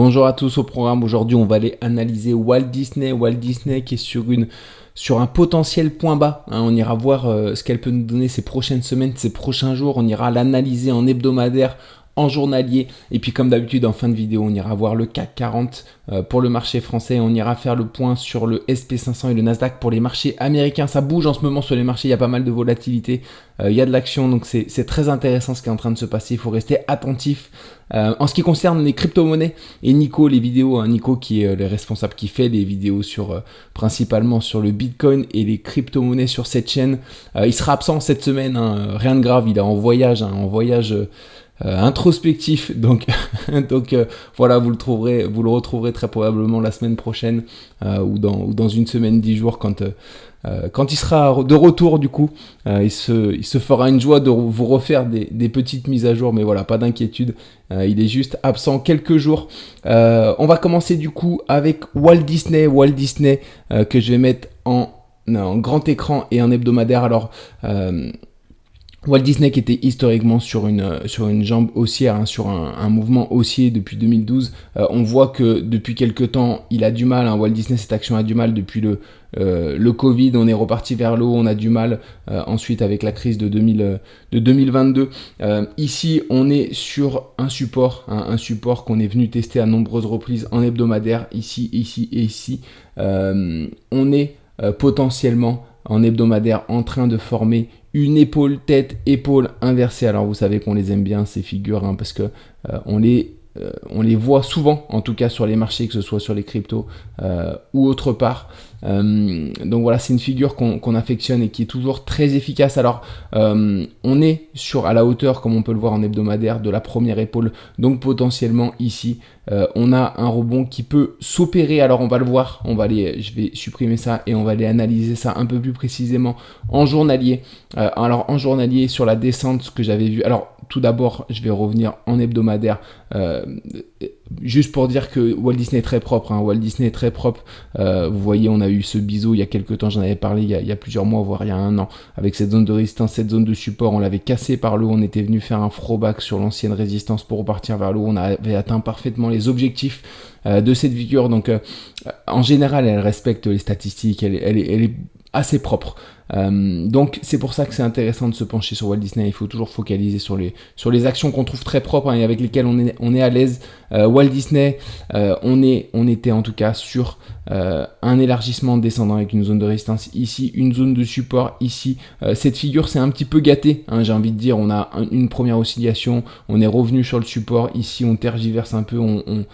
Bonjour à tous au programme. Aujourd'hui, on va aller analyser Walt Disney. Walt Disney qui est sur un potentiel point bas. On ira voir ce qu'elle peut nous donner ces prochaines semaines, ces prochains jours. On ira l'analyser en hebdomadaire, en journalier. Et puis comme d'habitude, en fin de vidéo, on ira voir le CAC 40 pour le marché français. On ira faire le point sur le SP500 et le Nasdaq pour les marchés américains. Ça bouge en ce moment sur les marchés. Il y a pas mal de volatilité. Il y a de l'action. Donc c'est très intéressant ce qui est en train de se passer. Il faut rester attentif. En ce qui concerne les crypto-monnaies et Nico, les vidéos, Nico qui est le responsable qui fait des vidéos principalement sur le Bitcoin et les crypto-monnaies sur cette chaîne, il sera absent cette semaine, rien de grave, il est en voyage, introspectif, donc voilà, vous le retrouverez très probablement la semaine prochaine ou dans une semaine, 10 jours quand il sera de retour du coup. Il se fera une joie de vous refaire des petites mises à jour, mais voilà, pas d'inquiétude, il est juste absent quelques jours. On va commencer du coup avec Walt Disney que je vais mettre en grand écran et en hebdomadaire. Alors Walt Disney qui était historiquement sur une jambe haussière, sur un mouvement haussier depuis 2012. On voit que depuis quelques temps, il a du mal. Walt Disney, cette action a du mal depuis le Covid. On est reparti vers le haut, on a du mal ensuite avec la crise de 2022. Ici, on est sur un support qu'on est venu tester à nombreuses reprises en hebdomadaire, ici et ici. On est potentiellement en hebdomadaire en train de former une épaule inversée. Alors vous savez qu'on les aime bien ces figures, parce que on les voit souvent, en tout cas sur les marchés, que ce soit sur les cryptos ou autre part. Donc voilà, c'est une figure qu'on affectionne et qui est toujours très efficace. Alors on est à la hauteur, comme on peut le voir en hebdomadaire, de la première épaule. Donc potentiellement ici, on a un rebond qui peut s'opérer. Alors on va le voir, je vais supprimer ça et on va aller analyser ça un peu plus précisément en journalier. Alors en journalier, sur la descente, ce que j'avais vu. Alors tout d'abord, je vais revenir en hebdomadaire, juste pour dire que Walt Disney est très propre. Walt Disney est très propre. Vous voyez, on a eu ce biseau il y a quelques temps, j'en avais parlé il y a plusieurs mois, voire il y a un an, avec cette zone de résistance, cette zone de support. On l'avait cassé par le haut, on était venu faire un throwback sur l'ancienne résistance pour repartir vers le haut. On avait atteint parfaitement les objectifs de cette figure. Donc en général, elle respecte les statistiques, elle est assez propre. Donc c'est pour ça que c'est intéressant de se pencher sur Walt Disney. Il faut toujours focaliser sur les actions qu'on trouve très propres, et avec lesquelles on est à l'aise. Walt Disney, on était en tout cas sur un élargissement descendant avec une zone de résistance ici, une zone de support ici. Cette figure c'est un petit peu gâté, j'ai envie de dire. On a une première oscillation, on est revenu sur le support, ici on tergiverse un peu, on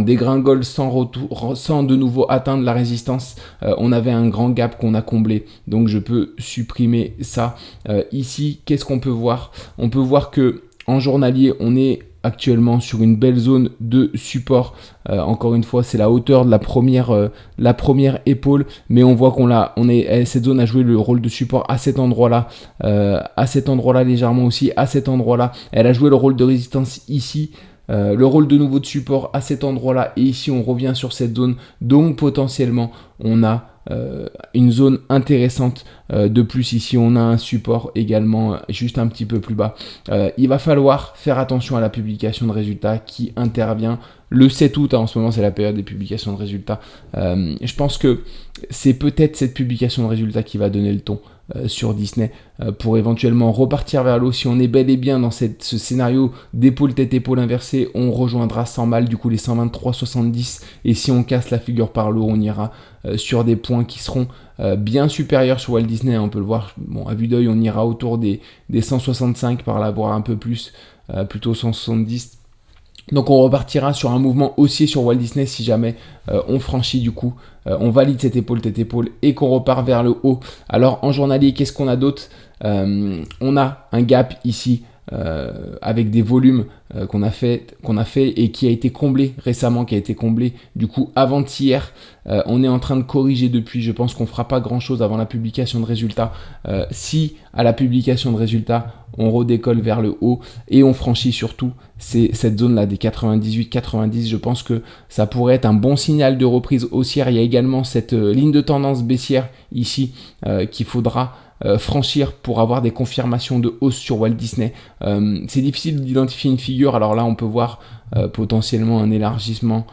dégringole sans de nouveau atteindre la résistance. On avait un grand gap qu'on a comblé, donc je peux supprimer ça. Ici, qu'est-ce qu'on peut voir? On peut voir que en journalier, on est actuellement sur une belle zone de support. Encore une fois, c'est la hauteur de la première épaule, mais on voit cette zone a joué le rôle de support à cet endroit-là, légèrement aussi, à cet endroit-là. Elle a joué le rôle de résistance ici. Le rôle de nouveau de support à cet endroit-là, et ici on revient sur cette zone. Donc potentiellement on a une zone intéressante. De plus, ici on a un support également juste un petit peu plus bas. Il va falloir faire attention à la publication de résultats qui intervient le 7 août. En ce moment c'est la période des publications de résultats. Je pense que c'est peut-être cette publication de résultats qui va donner le ton sur Disney pour éventuellement repartir vers l'eau. Si on est bel et bien dans ce scénario d'épaule tête épaule inversée, on rejoindra sans mal du coup les 123,70, et si on casse la figure par le haut, on ira sur des points qui seront bien supérieurs sur Walt Disney. On peut le voir, à vue d'œil, on ira autour des 165 par là, voire un peu plus, plutôt 170. Donc on repartira sur un mouvement haussier sur Walt Disney si jamais on franchit du coup, on valide cette épaule tête épaule et qu'on repart vers le haut. Alors en journalier, qu'est-ce qu'on a d'autre? On a un gap ici avec des volumes qu'on a fait et qui a été comblé récemment, qui a été comblé du coup avant-hier. On est en train de corriger depuis. Je pense qu'on fera pas grand chose avant la publication de résultats. Si à la publication de résultats on redécolle vers le haut et on franchit surtout cette zone là des 98-90, je pense que ça pourrait être un bon signal de reprise haussière. Il y a également cette ligne de tendance baissière ici qu'il faudra franchir pour avoir des confirmations de hausse sur Walt Disney. C'est difficile d'identifier une figure. Alors là on peut voir potentiellement un élargissement.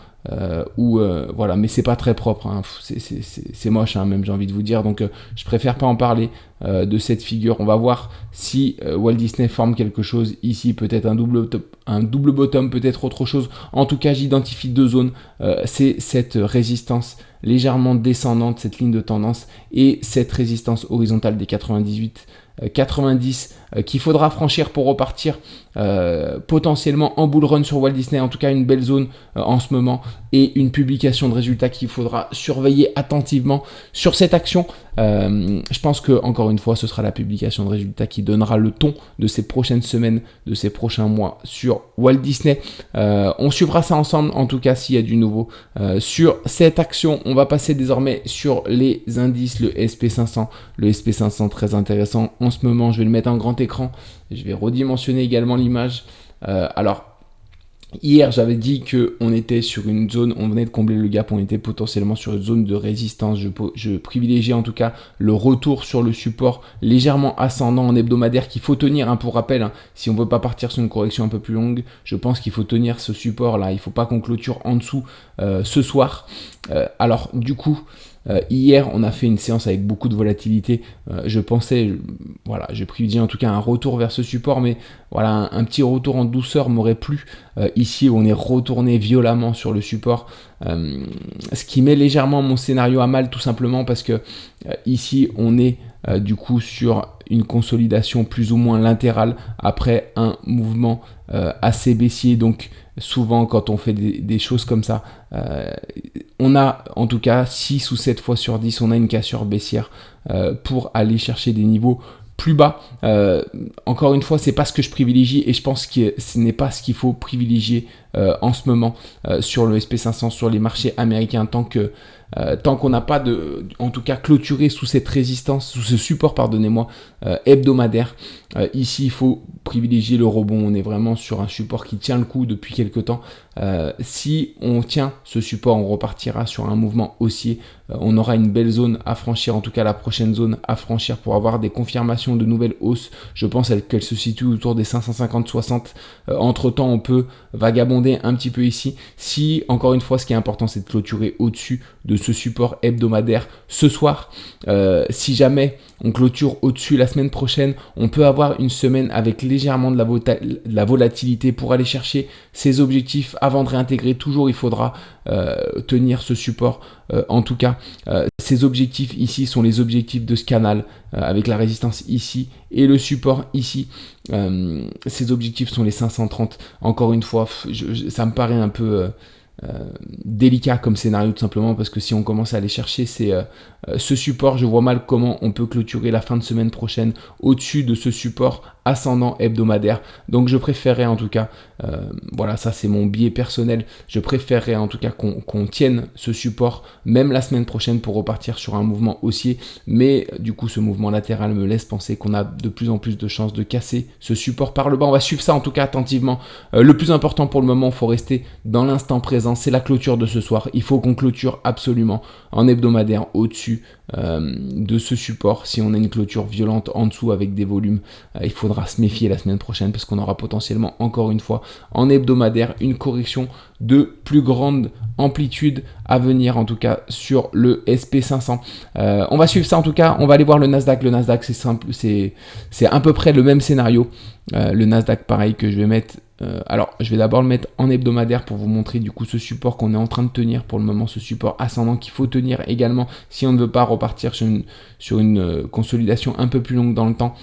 Voilà, mais c'est pas très propre, hein. C'est moche, hein, même j'ai envie de vous dire, donc je préfère pas en parler de cette figure. On va voir si Walt Disney forme quelque chose ici, peut-être un double bottom, peut-être autre chose. En tout cas, j'identifie deux zones. C'est cette résistance légèrement descendante, cette ligne de tendance, et cette résistance horizontale des 90 qu'il faudra franchir pour repartir potentiellement en bull run sur Walt Disney. En tout cas, une belle zone en ce moment, et une publication de résultats qu'il faudra surveiller attentivement sur cette action. Je pense que, encore une fois, ce sera la publication de résultats qui donnera le ton de ces prochaines semaines, de ces prochains mois sur Walt Disney. On suivra ça ensemble, en tout cas, s'il y a du nouveau sur cette action. On va passer désormais sur les indices, le SP500. Le SP500, très intéressant en ce moment. Je vais le mettre en grand écran. Je vais redimensionner également l'image. Alors, hier, j'avais dit qu'on était sur une zone, on venait de combler le gap, on était potentiellement sur une zone de résistance. Je privilégiais en tout cas le retour sur le support légèrement ascendant en hebdomadaire qu'il faut tenir, hein, pour rappel, hein, si on ne veut pas partir sur une correction un peu plus longue, je pense qu'il faut tenir ce support là. Il ne faut pas qu'on clôture en dessous ce soir. Alors du coup, hier, on a fait une séance avec beaucoup de volatilité. Je pensais, voilà, je privilégiais en tout cas un retour vers ce support, mais voilà, un petit retour en douceur m'aurait plu. Ici, on est retourné violemment sur le support, ce qui met légèrement mon scénario à mal, tout simplement parce que ici, on est du coup sur une consolidation plus ou moins latérale après un mouvement assez baissier. Donc souvent quand on fait des choses comme ça, on a en tout cas 6 ou 7 fois sur 10, on a une cassure baissière pour aller chercher des niveaux plus bas. Encore une fois, c'est pas ce que je privilégie, et je pense que ce n'est pas ce qu'il faut privilégier en ce moment sur le SP500, sur les marchés américains, tant qu'on n'a pas en tout cas clôturé sous cette résistance, sous ce support, pardonnez-moi, hebdomadaire. Ici, il faut privilégier le rebond. On est vraiment sur un support qui tient le coup depuis quelques temps. Si on tient ce support, on repartira sur un mouvement haussier. On aura une belle zone à franchir, en tout cas la prochaine zone à franchir pour avoir des confirmations de nouvelles hausses. Je pense qu'elle se situe autour des 550-60. Entre temps, on peut vagabonder un petit peu ici. Si, encore une fois, ce qui est important, c'est de clôturer au-dessus de ce support hebdomadaire ce soir. Si jamais on clôture au-dessus la semaine prochaine, on peut avoir une semaine avec légèrement de la volatilité pour aller chercher ces objectifs. Avant de réintégrer, toujours il faudra tenir ce support. En tout cas, ces objectifs ici sont les objectifs de ce canal, avec la résistance ici et le support ici. Ces objectifs sont les 530. Encore une fois, ça me paraît un peu délicat comme scénario, tout simplement parce que si on commence à aller chercher ce support, je vois mal comment on peut clôturer la fin de semaine prochaine au-dessus de ce support ascendant hebdomadaire. Donc je préférerais en tout cas, voilà, ça c'est mon biais personnel, je préférerais en tout cas qu'on tienne ce support même la semaine prochaine pour repartir sur un mouvement haussier, mais du coup ce mouvement latéral me laisse penser qu'on a de plus en plus de chances de casser ce support par le bas. On va suivre ça en tout cas attentivement. Le plus important pour le moment, il faut rester dans l'instant présent, c'est la clôture de ce soir. Il faut qu'on clôture absolument en hebdomadaire au-dessus de ce support. Si on a une clôture violente en dessous avec des volumes, il faudra se méfier la semaine prochaine parce qu'on aura potentiellement encore une fois en hebdomadaire une correction de plus grande amplitude à venir, en tout cas sur le SP500. On va suivre ça en tout cas. On va aller voir le Nasdaq. Le Nasdaq, c'est simple, c'est à peu près le même scénario. Le Nasdaq, pareil, que je vais mettre. Alors, je vais d'abord le mettre en hebdomadaire pour vous montrer du coup ce support qu'on est en train de tenir pour le moment, ce support ascendant qu'il faut tenir également si on ne veut pas repartir sur une consolidation un peu plus longue dans le temps.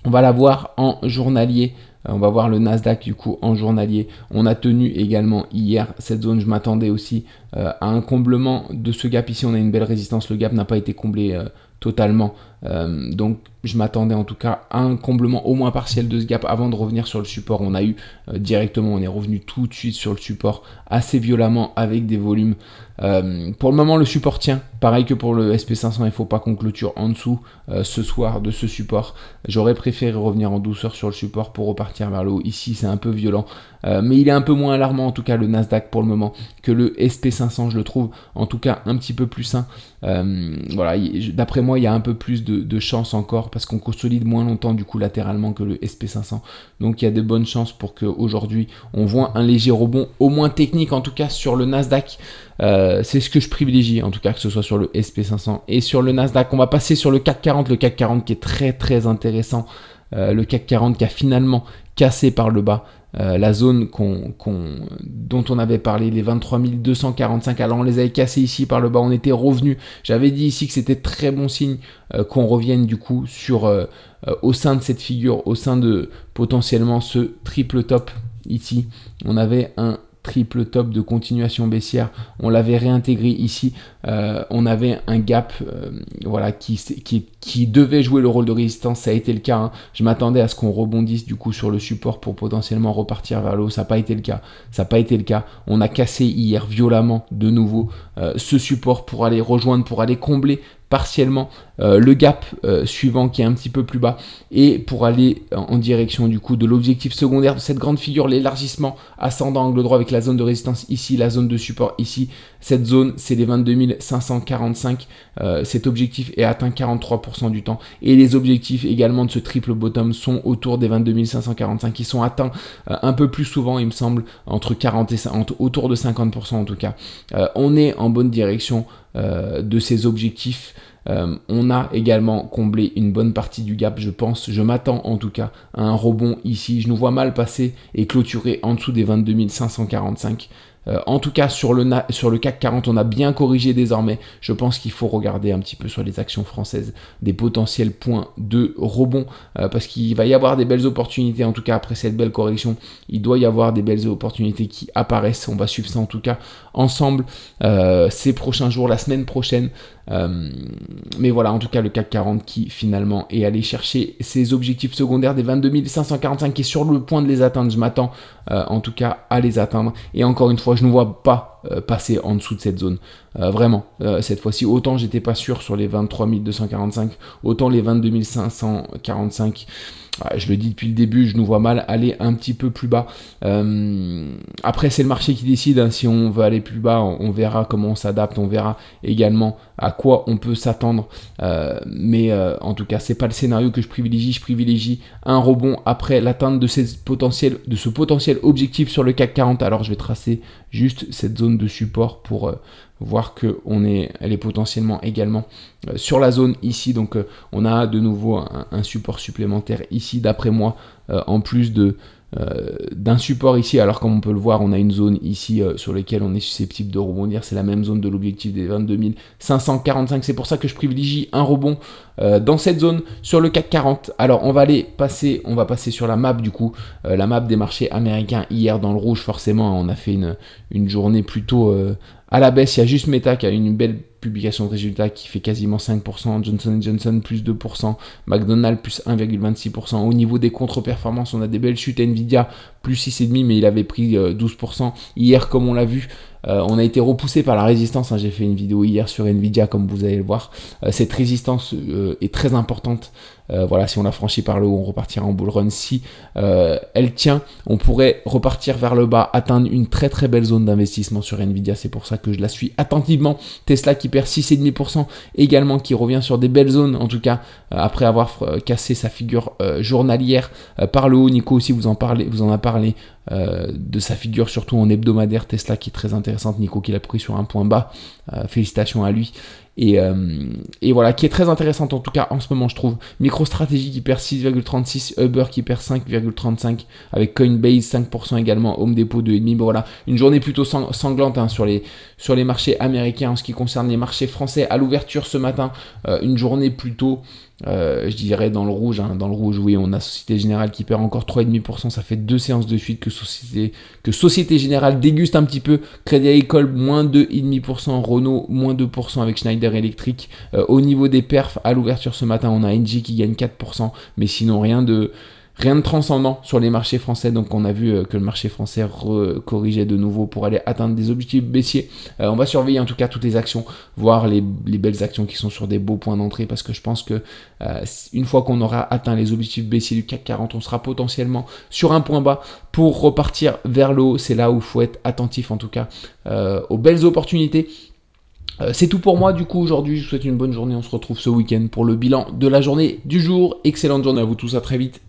On va la voir en journalier. On va voir le Nasdaq du coup en journalier. On a tenu également hier cette zone. Je m'attendais aussi à un comblement de ce gap. Ici, on a une belle résistance. Le gap n'a pas été comblé totalement. Donc, je m'attendais en tout cas à un comblement au moins partiel de ce gap avant de revenir sur le support. On a eu directement, on est revenu tout de suite sur le support assez violemment avec des volumes. Pour le moment, le support tient. Pareil que pour le SP500, il ne faut pas qu'on clôture en dessous ce soir de ce support. J'aurais préféré revenir en douceur sur le support pour repartir vers le haut. Ici, c'est un peu violent. Mais il est un peu moins alarmant, en tout cas, le Nasdaq pour le moment, que le SP500. SP500, je le trouve en tout cas un petit peu plus sain. Voilà, d'après moi, il y a un peu plus de chance encore parce qu'on consolide moins longtemps du coup latéralement que le SP500. Donc il y a de bonnes chances pour qu'aujourd'hui on voit un léger rebond, au moins technique en tout cas sur le Nasdaq. C'est ce que je privilégie en tout cas, que ce soit sur le SP500 et sur le Nasdaq. On va passer sur le CAC 40, le CAC 40 qui est très très intéressant. Le CAC 40 qui a finalement cassé par le bas la zone dont on avait parlé, les 23 245. Alors on les avait cassés ici par le bas, on était revenu. J'avais dit ici que c'était très bon signe qu'on revienne du coup au sein de cette figure, au sein de potentiellement ce triple top ici. On avait un triple top de continuation baissière, on l'avait réintégré ici, on avait un gap voilà, qui devait jouer le rôle de résistance, ça a été le cas, hein. Je m'attendais à ce qu'on rebondisse du coup sur le support pour potentiellement repartir vers le haut, ça n'a pas été le cas, on a cassé hier violemment de nouveau ce support pour aller rejoindre, pour aller combler partiellement le gap suivant qui est un petit peu plus bas et pour aller en direction du coup de l'objectif secondaire de cette grande figure, l'élargissement ascendant angle droit avec la zone de résistance ici, la zone de support ici. Cette zone, c'est les 22 545. Cet objectif est atteint 43% du temps et les objectifs également de ce triple bottom sont autour des 22 545 qui sont atteints un peu plus souvent, il me semble, entre 40 et 50, autour de 50% en tout cas. On est en bonne direction de ces objectifs. On a également comblé une bonne partie du gap, je m'attends en tout cas à un rebond ici, je nous vois mal passer et clôturer en dessous des 22 545. En tout cas sur le CAC 40 on a bien corrigé désormais, je pense qu'il faut regarder un petit peu sur les actions françaises des potentiels points de rebond parce qu'il va y avoir des belles opportunités, en tout cas après cette belle correction il doit y avoir des belles opportunités qui apparaissent, on va suivre ça en tout cas ensemble ces prochains jours, la semaine prochaine. Mais voilà, en tout cas le CAC 40 qui finalement est allé chercher ses objectifs secondaires des 22 545 qui est sur le point de les atteindre, je m'attends en tout cas à les atteindre et encore une fois je ne vois pas passer en dessous de cette zone, vraiment cette fois-ci, autant j'étais pas sûr sur les 23 245, autant les 22 545 je le dis depuis le début, je nous vois mal aller un petit peu plus bas. Après, c'est le marché qui décide, hein. Si on veut aller plus bas, on verra comment on s'adapte, on verra également à quoi on peut s'attendre. Mais en tout cas, c'est pas le scénario que je privilégie. Je privilégie un rebond après l'atteinte de ce potentiel objectif sur le CAC 40. Alors, je vais tracer juste cette zone de support pour voir elle est potentiellement également sur la zone ici. Donc on a de nouveau un support supplémentaire ici d'après moi, en plus d'un support ici. Alors comme on peut le voir, on a une zone ici sur laquelle on est susceptible de rebondir, c'est la même zone de l'objectif des 22 545. C'est pour ça que je privilégie un rebond dans cette zone sur le CAC 40. Alors on va passer sur la map du coup, la map des marchés américains hier dans le rouge. Forcément on a fait une journée plutôt à la baisse. Il y a juste Meta qui a une belle publication de résultats qui fait quasiment 5%, Johnson & Johnson plus 2%, McDonald's plus 1,26%. Au niveau des contre-performances, on a des belles chutes. Nvidia plus 6,5%, mais il avait pris 12%. Hier, comme on l'a vu, on a été repoussé par la résistance, hein. J'ai fait une vidéo hier sur Nvidia, comme vous allez le voir. Cette résistance est très importante. Voilà, si on la franchit par le haut, on repartira en bull run. Si elle tient, on pourrait repartir vers le bas, atteindre une très très belle zone d'investissement sur Nvidia. C'est pour ça que je la suis attentivement. Tesla qui perd 6,5% également, qui revient sur des belles zones, en tout cas après avoir cassé sa figure journalière par le haut. Nico aussi vous en a parlé de sa figure, surtout en hebdomadaire. Tesla qui est très intéressante, Nico qui l'a pris sur un point bas, félicitations à lui. Et voilà, qui est très intéressante en tout cas en ce moment, je trouve. MicroStrategy qui perd 6,36, Uber qui perd 5,35, avec Coinbase 5% également, Home Depot 2,5. Bon, voilà, une journée plutôt sanglante, hein, sur les marchés américains. En ce qui concerne les marchés français, à l'ouverture ce matin, une journée plutôt je dirais dans le rouge, hein. Dans le rouge, oui, on a Société Générale qui perd encore 3,5%, ça fait 2 séances de suite que Société Générale déguste un petit peu. Crédit Agricole moins 2,5%, Renault moins 2% avec Schneider Electric. Au niveau des perfs, à l'ouverture ce matin, on a Engie qui gagne 4%, mais sinon rien de Rien de transcendant sur les marchés français, donc on a vu que le marché français corrigeait de nouveau pour aller atteindre des objectifs baissiers. On va surveiller en tout cas toutes les actions, voir les belles actions qui sont sur des beaux points d'entrée, parce que je pense que une fois qu'on aura atteint les objectifs baissiers du CAC 40, on sera potentiellement sur un point bas pour repartir vers le haut. C'est là où il faut être attentif en tout cas aux belles opportunités. C'est tout pour moi du coup aujourd'hui, je vous souhaite une bonne journée, on se retrouve ce week-end pour le bilan de la journée du jour. Excellente journée à vous tous, à très vite.